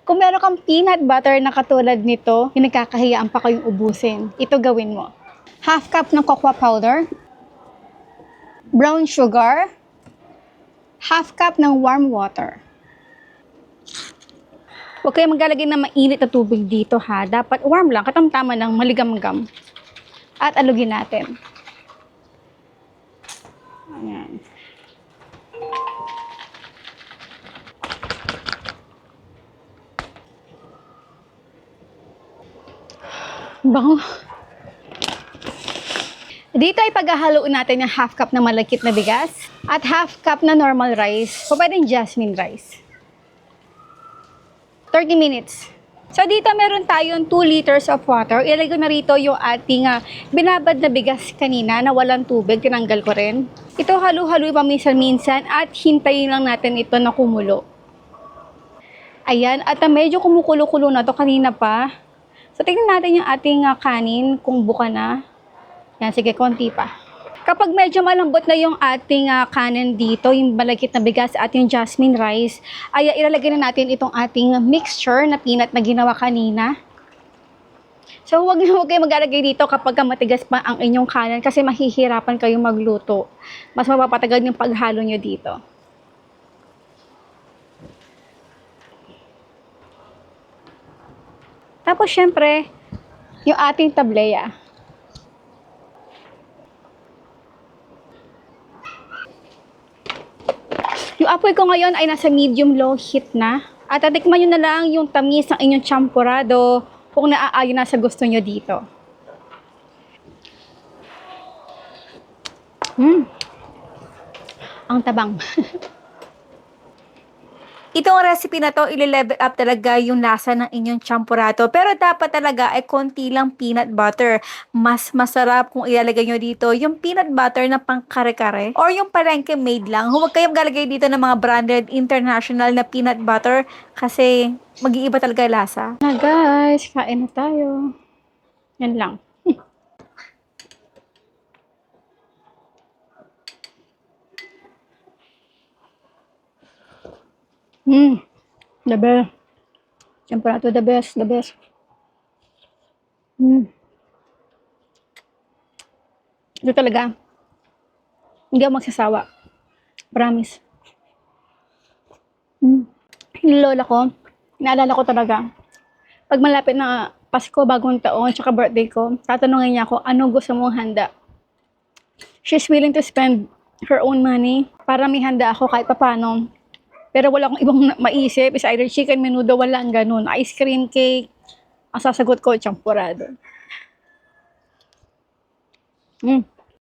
Kung meron kang peanut butter na katulad nito, yung nagkakahiyaan pa kayong ubusin, ito gawin mo. Half cup ng cocoa powder, brown sugar, half cup ng warm water. Huwag kayong maglalagay ng mainit na tubig dito ha. Dapat warm lang, katamtaman ng maligam-gam. At alugin natin. Ayan. Bango. Dito ay paghahaluin natin yung half cup na malagkit na bigas at half cup na normal rice o pwedeng jasmine rice. 30 minutes. So dito meron tayong 2 liters of water. Ilagay ko na rito yung ating binabad na bigas kanina na walang tubig. Tinanggal ko rin. Ito halu-haluin paminsan-minsan at hintayin lang natin ito na kumulo. Ayan. At medyo kumukulo-kulo na to kanina pa. So tingnan natin yung ating kanin kung buka na. Yan, sige, konti pa. Kapag medyo malambot na yung ating kanin dito, yung malagkit na bigas at yung jasmine rice, ay ilalagay na natin itong ating mixture na peanut na ginawa kanina. So huwag kayo mag-alagay dito kapag matigas pa ang inyong kanin kasi mahihirapan kayong magluto. Mas mapapatagal yung paghalo nyo dito. Tapos syempre, yung ating tableya. Yung apoy ko ngayon ay nasa medium-low heat na. At tatikman nyo na lang yung tamis ng inyong champurado kung naaayon na sa gusto nyo dito. Ang tabang. Itong recipe na to, ile-level up talaga yung lasa ng inyong champurado. Pero dapat talaga ay konti lang peanut butter. Mas masarap kung ilalagay nyo dito yung peanut butter na pang kare-kare or yung palengke made lang. Huwag kayong galagay dito ng mga branded international na peanut butter kasi mag-iiba talaga yung lasa. Na guys, kain na tayo. Yan lang. The best. Champurado, the best, the best. Ito talaga. Hindi ako magsasawa. Promise. Yung lola ko, naalala ko talaga. Pag malapit na Pasko, bagong taon, tsaka birthday ko, tatanungin niya ako, ano gusto mong handa? She's willing to spend her own money para may handa ako kahit papano. Pero wala akong ibang maisip. Is either chicken menudo, wala ang ganun. Ice cream cake. Ang sasagot ko, champurado.